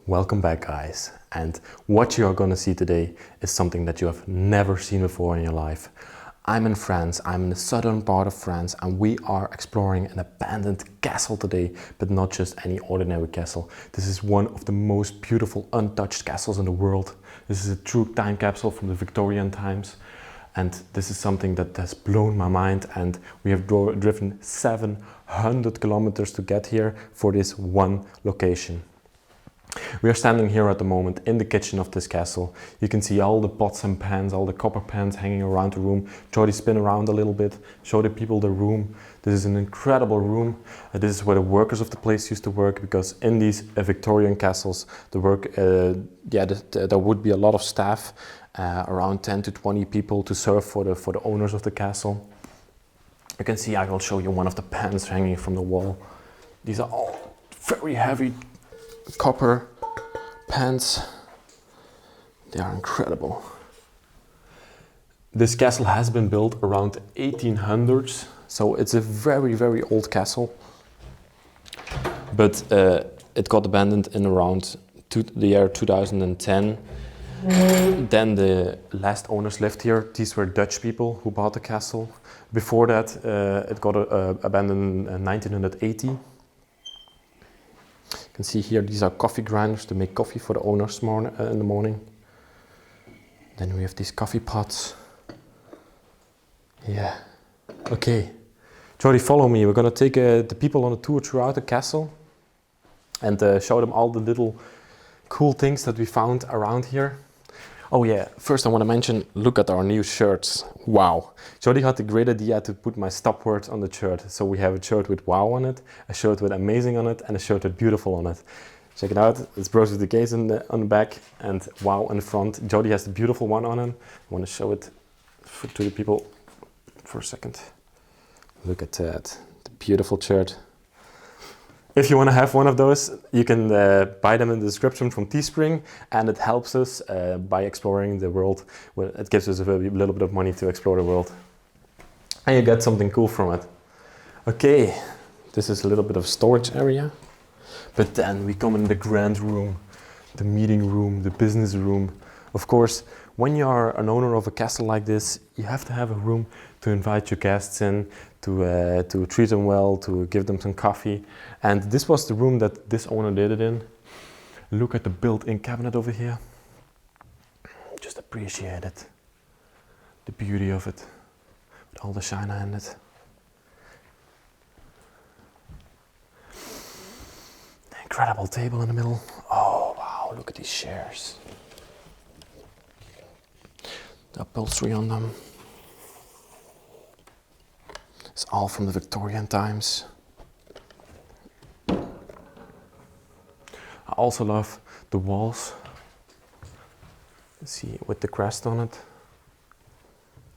Welcome back, guys, and what you are going to see today is something that you have never seen before in your life. I'm in France, I'm in the southern part of France, and we are exploring an abandoned castle today, but not just any ordinary castle. This is one of the most beautiful untouched castles in the world. This is a true time capsule from the Victorian times, and this is something that has blown my mind, and we have driven 700 kilometers to get here for this one location. We are standing here at the moment in the kitchen of this castle. You can see all the pots and pans, all the copper pans hanging around the room. Jordy, spin around a little bit, show the people the room. This is an incredible room. This is where the workers of the place used to work, because in these Victorian castles, there would be a lot of staff, around 10 to 20 people to serve for the owners of the castle. You can see, I will show you one of the pans hanging from the wall. These are all very heavy copper pans. They are incredible. This castle has been built around 1800s, so it's a very, very old castle. But it got abandoned in around the year 2010. Then the last owners lived here. These were Dutch people who bought the castle. Before that, it got abandoned in 1980. You can see here, these are coffee grinders to make coffee for the owners in the morning. Then we have these coffee pots. Yeah. Okay. Jordy, follow me. We're going to take the people on a tour throughout the castle and show them all the little cool things that we found around here. Oh yeah, first I want to mention, look at our new shirts. Wow. Jordy had the great idea to put my stop words on the shirt. So we have a shirt with wow on it, a shirt with amazing on it, and a shirt with beautiful on it. Check it out. It's Bros with Decay on the back and wow in the front. Jordy has the beautiful one on him. I want to show it to the people for a second. Look at that. The beautiful shirt. If you want to have one of those, you can buy them in the description from Teespring, and it helps us by exploring the world. Well, it gives us a little bit of money to explore the world. And you get something cool from it. Okay, this is a little bit of storage area. But then we come in the grand room, the meeting room, the business room. Of course, when you are an owner of a castle like this, you have to have a room to invite your guests in, to treat them well, to give them some coffee. And this was the room that this owner did it in. Look at the built-in cabinet over here. Just appreciate it. The beauty of it, with all the china in it. The incredible table in the middle. Oh wow, look at these chairs. The upholstery on them. It's all from the Victorian times. I also love the walls. See, with the crest on it.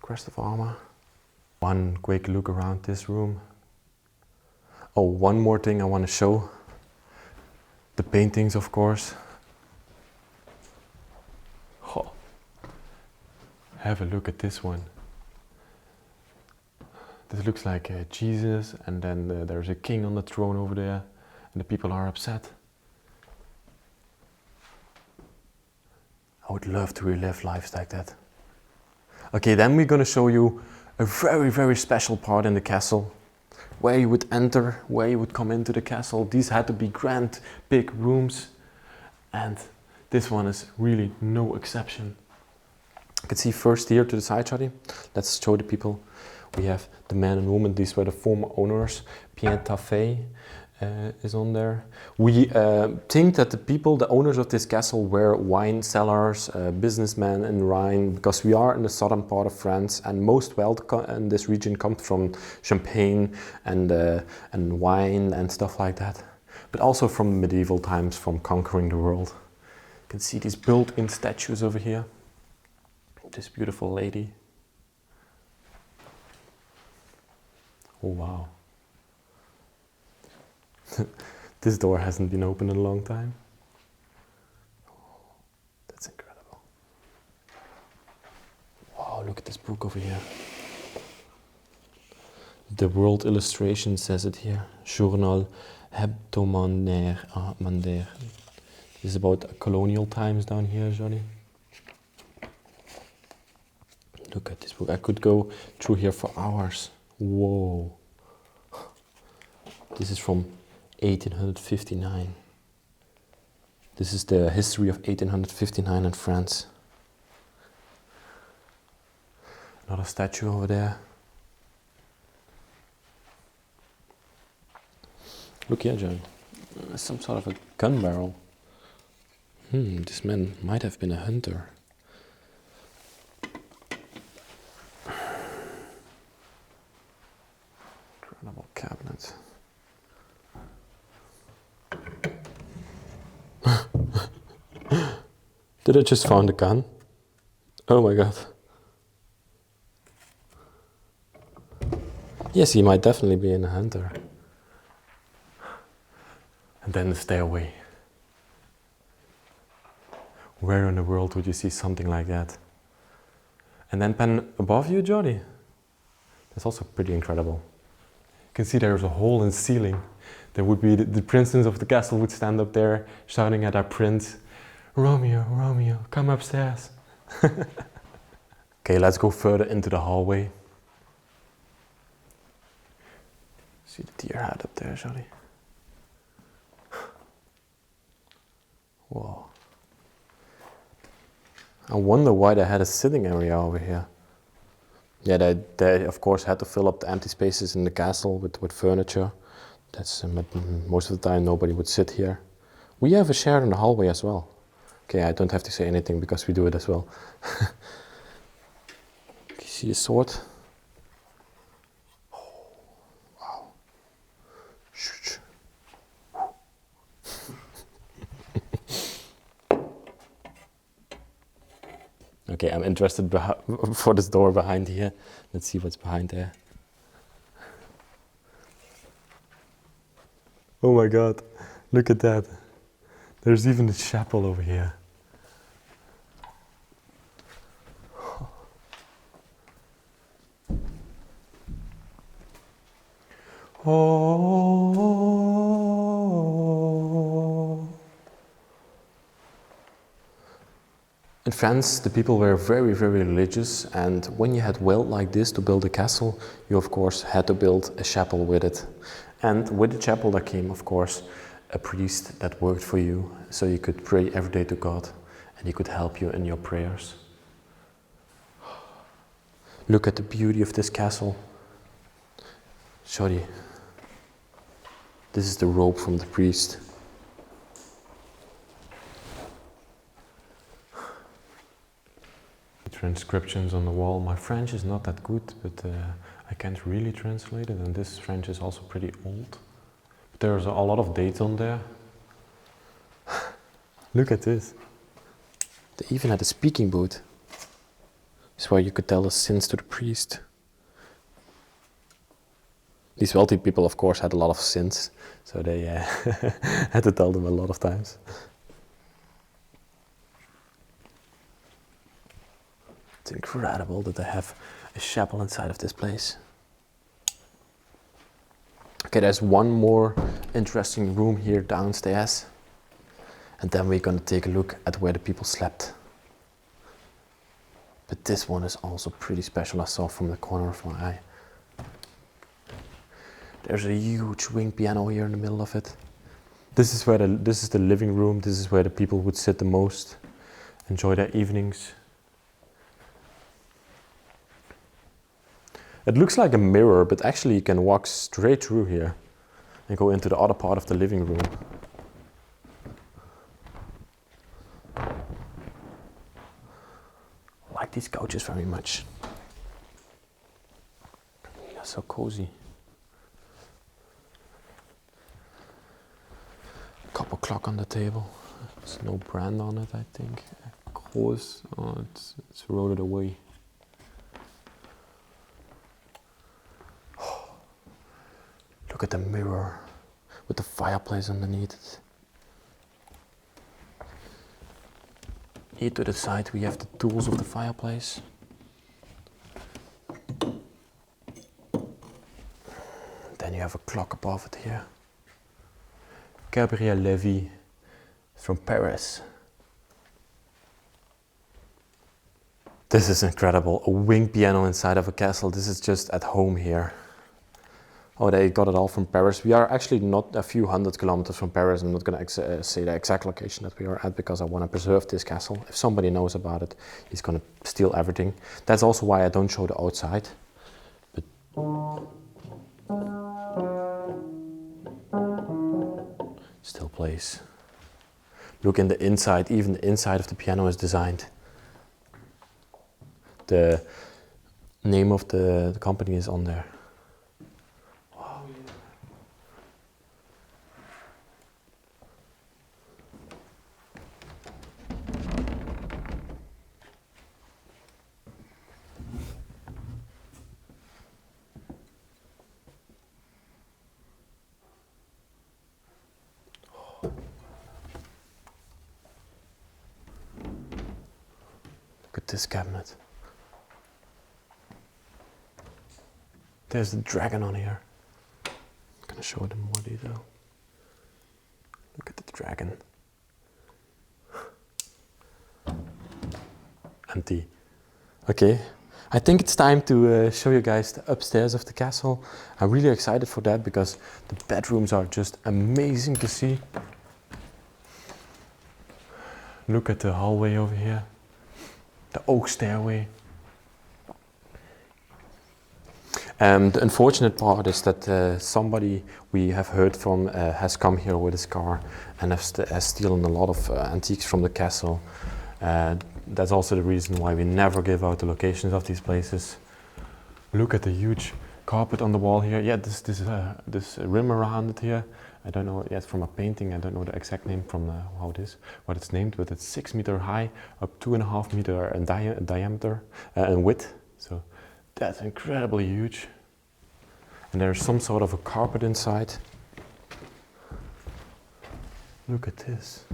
Crest of armor. One quick look around this room. Oh, one more thing I want to show. The paintings, of course. Oh. Have a look at this one. This looks like Jesus, and then there's a king on the throne over there, and the people are upset. I would love to relive lives like that. Okay, then we're going to show you a very, very special part in the castle, where you would enter, where you would come into the castle. These had to be grand, big rooms, and this one is really no exception. You can see first here to the side, Jordy. Let's show the people. We have the man and woman. These were the former owners. Pierre Taffet is on there. We think that the owners of this castle were wine sellers, businessmen in Rhine, because we are in the southern part of France, and most wealth in this region comes from champagne and wine and stuff like that. But also from medieval times, from conquering the world. You can see these built-in statues over here. This beautiful lady. Oh wow. This door hasn't been opened in a long time. Oh, that's incredible. Wow, look at this book over here. The World Illustration says it here. Journal hebdomadaire. This is about colonial times down here, Jordy. Look at this book. I could go through here for hours. Whoa. This is from 1859. This is the history of 1859 in France. Another statue over there. Look here, John. Some sort of a gun barrel. This man might have been a hunter. Incredible cabinet. Did I just find a gun? Oh my god. Yes, he might definitely be a hunter. And then the stairway. Where in the world would you see something like that? And then pen above you, Jordy. That's also pretty incredible. You can see there's a hole in the ceiling. There would be the princess of the castle would stand up there shouting at our prince, Romeo, Romeo, come upstairs. Okay, let's go further into the hallway. See the deer head up there, Jordy. Whoa. I wonder why they had a sitting area over here. Yeah, they of course had to fill up the empty spaces in the castle with furniture. That's most of the time nobody would sit here. We have a chair in the hallway as well. Okay, I don't have to say anything because we do it as well. You see a sword? Oh, wow. Okay, I'm interested for this door behind here. Let's see what's behind there. Oh my god, look at that. There's even a chapel over here. Oh. In France, the people were very, very religious, and when you had wealth like this to build a castle, you of course had to build a chapel with it. And with the chapel there came, of course, a priest that worked for you, so you could pray every day to God, and he could help you in your prayers. Look at the beauty of this castle. Jordy, this is the robe from the priest. Transcriptions on the wall. My French is not that good, but I can't really translate it, and this French is also pretty old. But there's a lot of dates on there. Look at this. They even had a speaking booth. This is where you could tell the sins to the priest. These wealthy people, of course, had a lot of sins, so they had to tell them a lot of times. It's incredible that they have a chapel inside of this place. Okay, there's one more interesting room here downstairs. And then we're going to take a look at where the people slept. But this one is also pretty special, I saw from the corner of my eye. There's a huge wing piano here in the middle of it. This is the living room. This is where the people would sit the most, enjoy their evenings. It looks like a mirror, but actually you can walk straight through here and go into the other part of the living room. I like these couches very much. They're so cozy. Couple clock on the table. There's no brand on it, I think. Groß. Oh, it's rotted away. Look at the mirror with the fireplace underneath it. Here to the side we have the tools of the fireplace. Then you have a clock above it here. Gabriel Levy, It's from Paris. This is incredible. A wing piano inside of a castle. This is just at home here. Oh, they got it all from Paris. We are actually not a few hundred kilometers from Paris. I'm not going to say the exact location that we are at because I want to preserve this castle. If somebody knows about it, he's going to steal everything. That's also why I don't show the outside. But still plays. Look in the inside. Even the inside of the piano is designed. The name of the company is on there. Look at this cabinet. There's the dragon on here. I'm gonna show it in more detail. Look at the dragon. Empty. Okay, I think it's time to show you guys the upstairs of the castle. I'm really excited for that because the bedrooms are just amazing to see. Look at the hallway over here. The oak stairway. The unfortunate part is that somebody we have heard from has come here with his car and has stolen a lot of antiques from the castle. That's also the reason why we never give out the locations of these places. Look at the huge carpet on the wall here. Yeah, this rim around it here. I don't know, it's from a painting. I don't know the exact name from how it is, what it's named, but it's 6 meters high, up 2.5 meters in diameter and width. So that's incredibly huge. And there's some sort of a carpet inside. Look at this.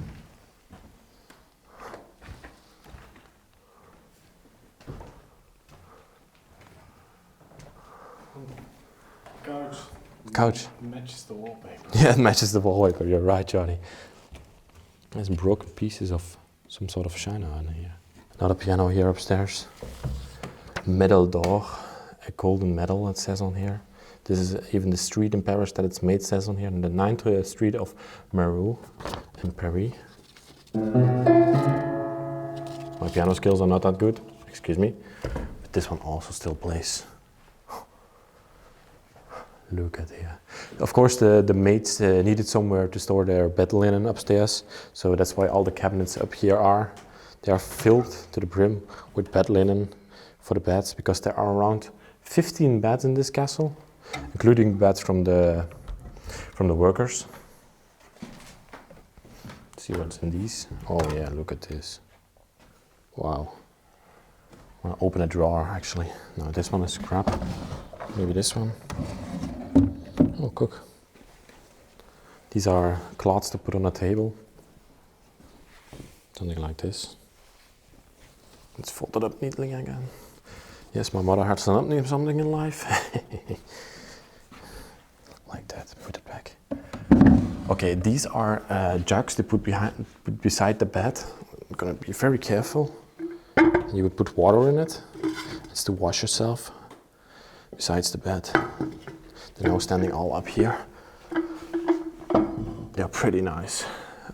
Couch. Matches the wallpaper. Yeah, it matches the wallpaper. You're right, Jordy. There's broken pieces of some sort of china on here. Another piano here upstairs. Metal door, a golden medal it says on here. This is even the street in Paris that it's made says on here. And the 9th street of Marou in Paris. My piano skills are not that good, excuse me. But this one also still plays. Look at here. Of course, the maids needed somewhere to store their bed linen upstairs, so that's why all the cabinets up here are. They are filled to the brim with bed linen for the beds, because there are around 15 beds in this castle, including beds from the workers. Let's see what's in these. Oh yeah, look at this. Wow. I want to open a drawer actually. No, this one is crap. Maybe this one. Oh, cook. These are cloths to put on a table. Something like this. It's folded up neatly again. Yes, my mother had something in life. Like that, put it back. Okay, these are jugs to put beside the bed. I'm gonna be very careful. You would put water in it. It's to wash yourself. Besides the bed. They're now standing all up here. They're pretty nice.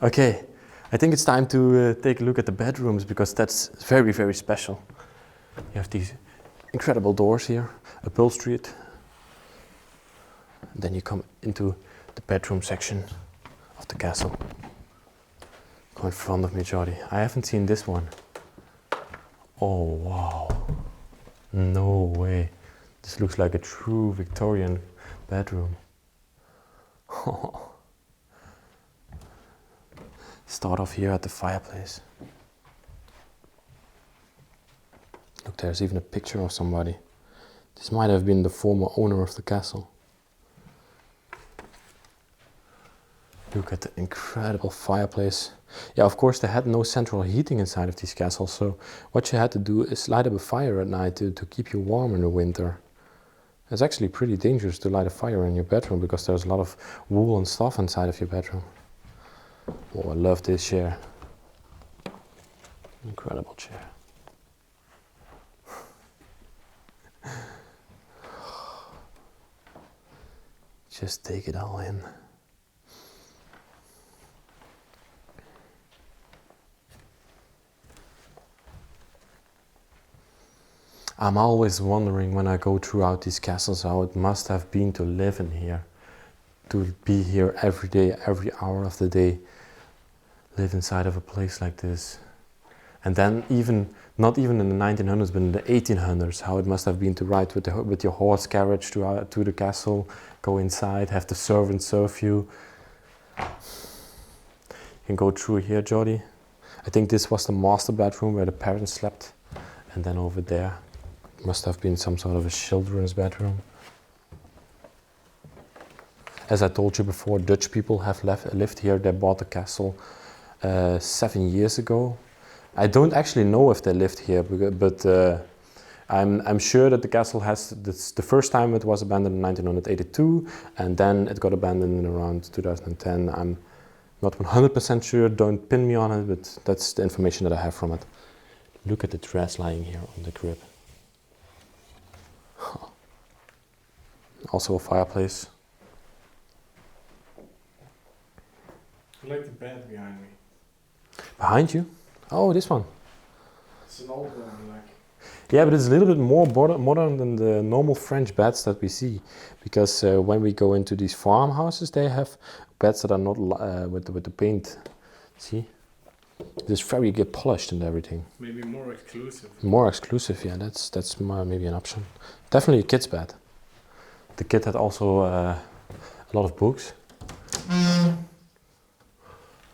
Okay, I think it's time to take a look at the bedrooms, because that's very, very special. You have these incredible doors here, upholstered. Then you come into the bedroom section of the castle. Go in front of me, Jordy. I haven't seen this one. Oh, wow. No way. This looks like a true Victorian bedroom. Start off here at the fireplace. Look, there's even a picture of somebody. This might have been the former owner of the castle. Look at the incredible fireplace. Yeah, of course they had no central heating inside of these castles, so what you had to do is light up a fire at night to keep you warm in the winter. It's actually pretty dangerous to light a fire in your bedroom, because there's a lot of wool and stuff inside of your bedroom. Oh, I love this chair. Incredible chair. Just take it all in. I'm always wondering when I go throughout these castles how it must have been to live in here. To be here every day, every hour of the day. Live inside of a place like this. And then not even in the 1900s, but in the 1800s, how it must have been to ride with your horse carriage to the castle, go inside, have the servant serve you. You can go through here, Jordy. I think this was the master bedroom where the parents slept. And then over there must have been some sort of a children's bedroom. As I told you before, Dutch people have lived here. They bought the castle 7 years ago. I don't actually know if they lived here, but I'm sure that the castle the first time it was abandoned in 1982, and then it got abandoned in around 2010. I'm not 100% sure, don't pin me on it, but that's the information that I have from it. Look at the dress lying here on the crib. Also a fireplace. I like the bed behind me. Behind you? Oh, this one. It's an old one, like. Yeah, but it's a little bit more modern than the normal French beds that we see. Because when we go into these farmhouses, they have beds that are not with the paint. See? It's very good polished and everything. Maybe more exclusive. More exclusive, yeah, that's maybe an option. Definitely a kid's bed. The kid had also a lot of books.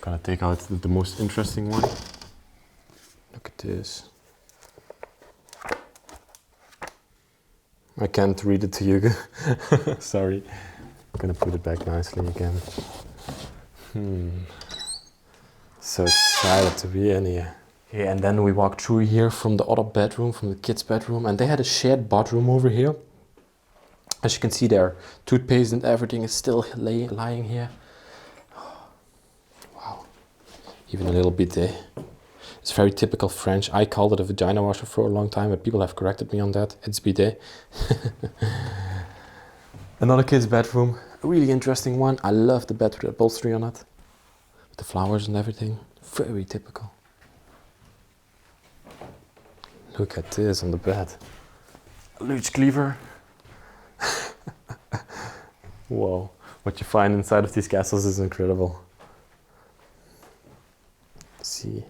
Gonna take out the most interesting one. Look at this. I can't read it to you. Sorry. I'm gonna put it back nicely again. So excited to be in here. Yeah, and then we walked through here from the other bedroom, from the kids' bedroom, and they had a shared bathroom over here. As you can see there, toothpaste and everything is still lying here. Wow. Even a little bidet. It's very typical French. I called it a vagina washer for a long time, but people have corrected me on that. It's bidet. Another kid's bedroom. A really interesting one. I love the bed with the upholstery on it. With the flowers and everything. Very typical. Look at this on the bed. A luge cleaver. Whoa. What you find inside of these castles is incredible. Let's see.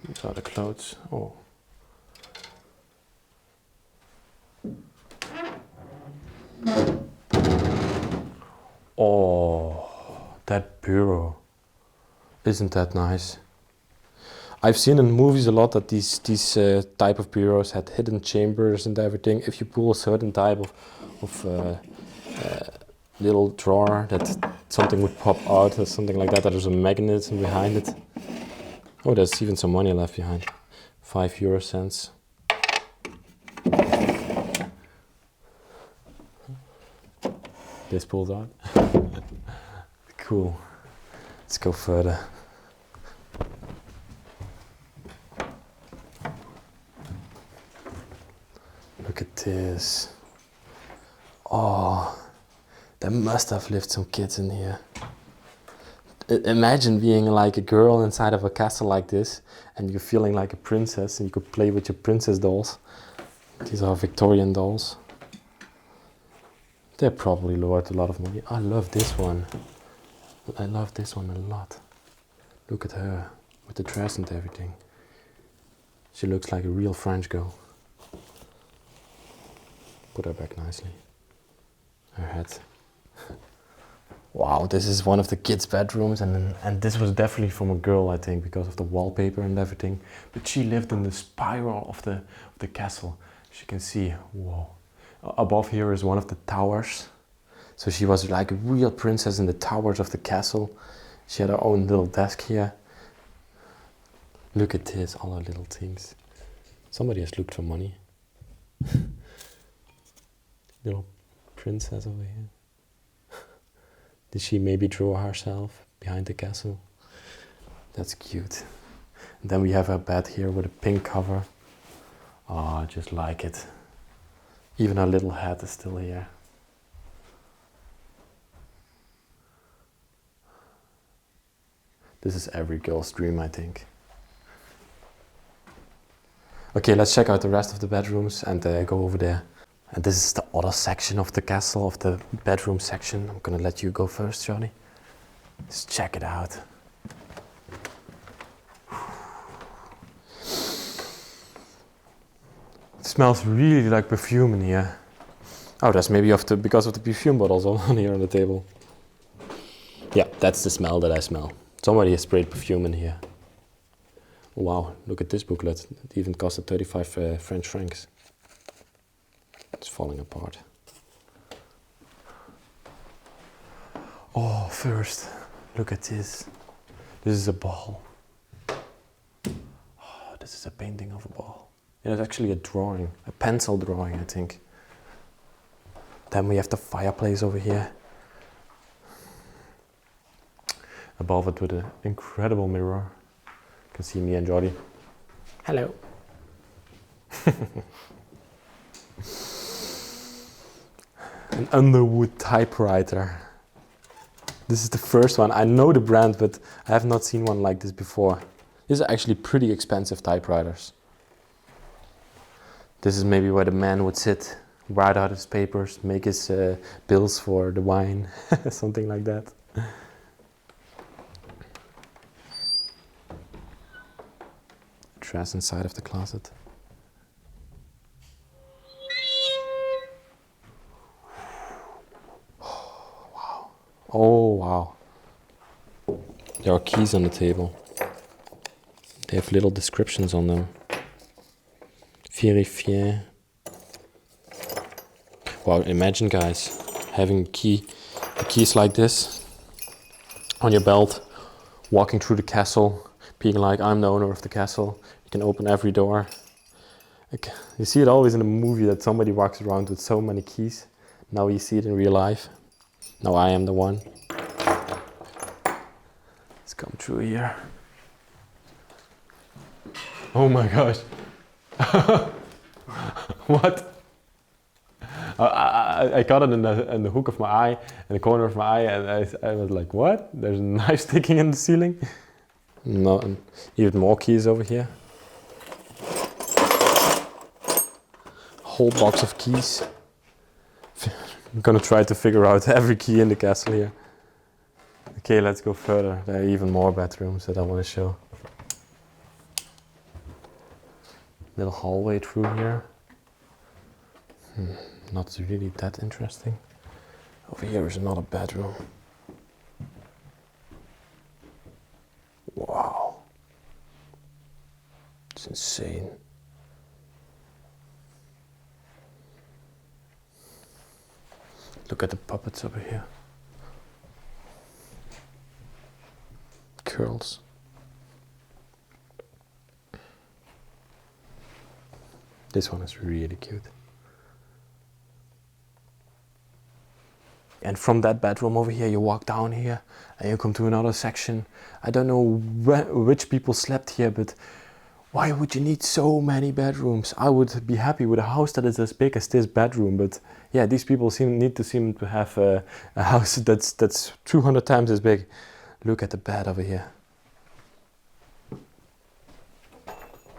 These are the clothes. Oh. Oh, that bureau. Isn't that nice? I've seen in movies a lot that these type of bureaus had hidden chambers and everything. If you pull a certain type of little drawer, that something would pop out or something like that. There's a mechanism behind it. Oh, there's even some money left behind. 5 euro cents. This pulls out. Cool. Let's go further. Look at this. Oh, there must have lived some kids in here. Imagine being like a girl inside of a castle like this and you're feeling like a princess and you could play with your princess dolls. These are Victorian dolls. They're probably worth a lot of money. I love this one. I love this one a lot. Look at her with the dress and everything. She looks like a real French girl. Put her back nicely. Her head. Wow, this is one of the kids' bedrooms, and this was definitely from a girl, I think, because of the wallpaper and everything. But she lived in the spiral of the castle. As you can see, whoa. Above here is one of the towers. So she was like a real princess in the towers of the castle. She had her own little desk here. Look at this, all her little things. Somebody has looked for money. Little princess over here. Did she maybe draw herself behind the castle? That's cute. And then we have a bed here with a pink cover. Oh, I just like it. Even her little hat is still here. This is every girl's dream, I think. Okay, let's check out the rest of the bedrooms and go over there. And this is the other section of the castle, of the bedroom section. I'm gonna let you go first, Jordy. Let's check it out. It smells really like perfume in here. Oh, that's maybe because of the perfume bottles on here on the table. Yeah, that's the smell that I smell. Somebody has sprayed perfume in here. Wow, look at this booklet. It even costed 35 French francs. It's falling apart. Oh, first, look at this. This is a ball. Oh, this is a painting of a ball. Yeah, it's actually a drawing, a pencil drawing, I think. Then we have the fireplace over here. Above it with an incredible mirror. You can see me and Jordy. Hello. An Underwood Typewriter. This is the first one. I know the brand, but I have not seen one like this before. These are actually pretty expensive typewriters. This is maybe where the man would sit, write out his papers, make his bills for the wine, something like that. Dress inside of the closet. Oh, wow. There are keys on the table. They have little descriptions on them. Vérifier. Wow, imagine, guys, having the keys like this on your belt, walking through the castle, being like, I'm the owner of the castle. You can open every door. Like, you see it always in a movie that somebody walks around with so many keys. Now you see it in real life. Now I am the one. Let's come through here. Oh my gosh. What? I got it in the hook of my eye, in the corner of my eye, and I was like, what? There's a knife sticking in the ceiling? No, and even more keys over here. Whole box of keys. I'm gonna try to figure out every key in the castle here. Okay, let's go further. There are even more bedrooms that I want to show. Little hallway through here. Not really that interesting. Over here is another bedroom. Wow. It's insane. Look at the puppets over here. Curls. This one is really cute. And from that bedroom over here, you walk down here and you come to another section. I don't know which people slept here, but why would you need so many bedrooms? I would be happy with a house that is as big as this bedroom, but yeah, these people seem to have a house that's 200 times as big. Look at the bed over here.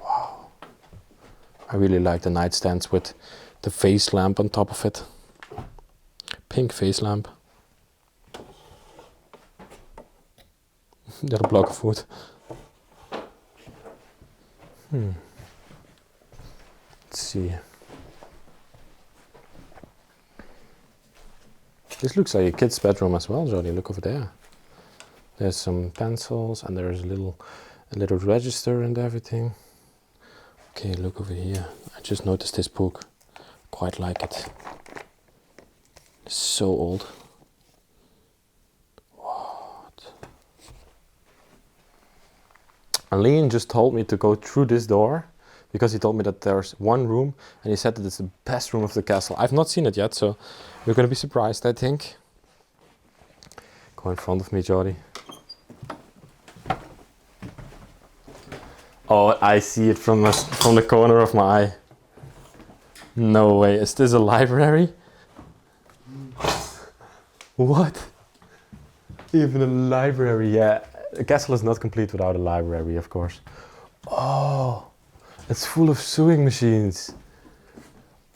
Wow. I really like the nightstands with the face lamp on top of it. Pink face lamp. Little block of wood. Let's see. This looks like a kid's bedroom as well, Jordy. Look over there. There's some pencils and there's a little register and everything. Okay, look over here. I just noticed this book. Quite like it. It's so old. What? And Leon just told me to go through this door because he told me that there's one room and he said that it's the best room of the castle. I've not seen it yet, so we're going to be surprised, I think. Go in front of me, Jordy. Oh, I see it from the corner of my eye. No way, is this a library? What? Even a library, yeah. The castle is not complete without a library, of course. Oh, it's full of sewing machines.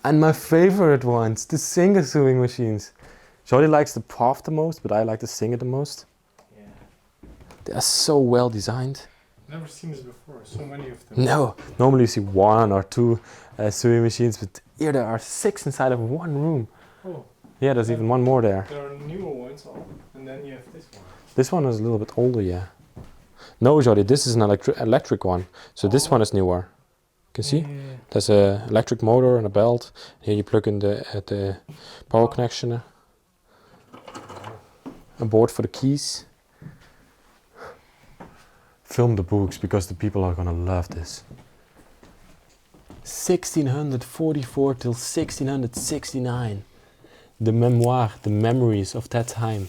And my favorite ones, the Singer sewing machines. Jordy likes the Puff the most, but I like the Singer the most. Yeah. They are so well designed. Never seen this before. So many of them. No, normally you see 1 or 2 sewing machines, but here there are 6 inside of one room. Oh. Yeah, there's even one more there. There are newer ones, and then you have this one. This one is a little bit older, yeah. No, Jordy, this is an electric one. So this one is newer. You can see? Yeah. There's an electric motor and a belt. Here you plug in the power connection. A board for the keys. Film the books because the people are gonna love this. 1644 till 1669. The memoir, the memories of that time.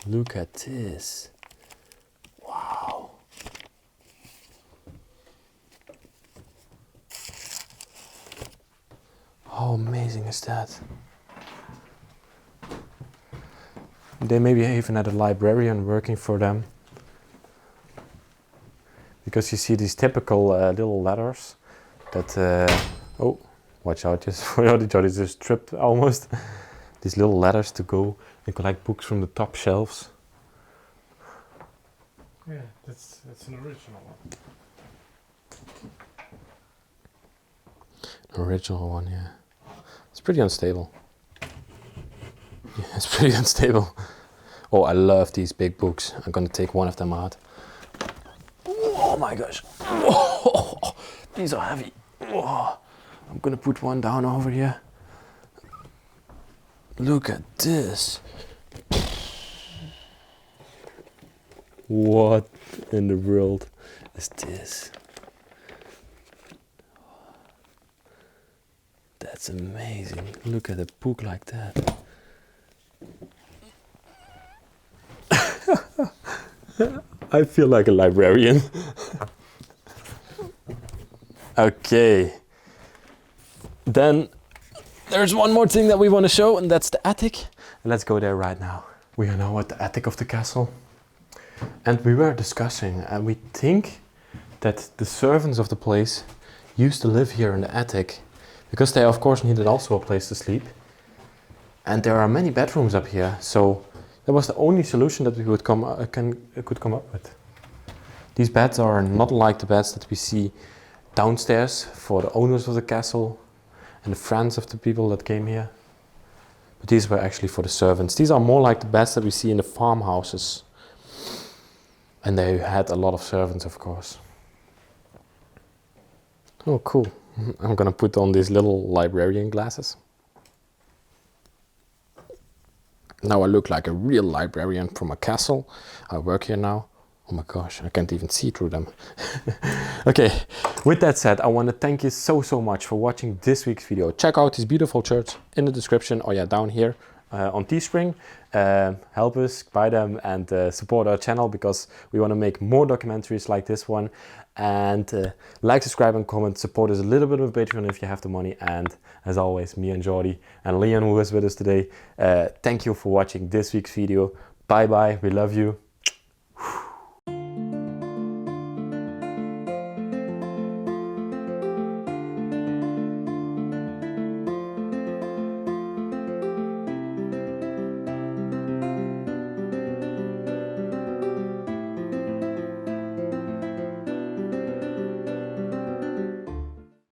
Look at this. Wow. How amazing is that? They maybe even had a librarian working for them. Because you see these typical little letters that, oh, watch out, just Jordy just tripped almost. These little letters to go and collect books from the top shelves. Yeah, that's an original one. An original one, yeah. It's pretty unstable. Yeah, it's pretty unstable. Oh, I love these big books. I'm gonna take one of them out. Oh my gosh. Oh, these are heavy. Oh, I'm gonna put one down over here. Look at this. What in the world is this? That's amazing. Look at a book like that. I feel like a librarian. Okay. Then there's one more thing that we want to show, and that's the attic. Let's go there right now. We are now at the attic of the castle. And we were discussing, and we think that the servants of the place used to live here in the attic because they of course needed also a place to sleep. And there are many bedrooms up here, so that was the only solution that we could come up with. These beds are not like the beds that we see downstairs for the owners of the castle and the friends of the people that came here. But these were actually for the servants. These are more like the beds that we see in the farmhouses. And they had a lot of servants, of course. Oh, cool. I'm gonna put on these little librarian glasses. Now I look like a real librarian from a castle. I work here now. Oh my gosh, I can't even see through them. Okay, with that said, I want to thank you so much for watching this week's video. Check out these beautiful shirts in the description, or yeah, down here on Teespring. Help us buy them and support our channel because we want to make more documentaries like this one. And like, subscribe and comment. Support us a little bit on Patreon if you have the money. And as always, me and Jordy and Leon, who is with us today, thank you for watching this week's video. Bye bye, we love you.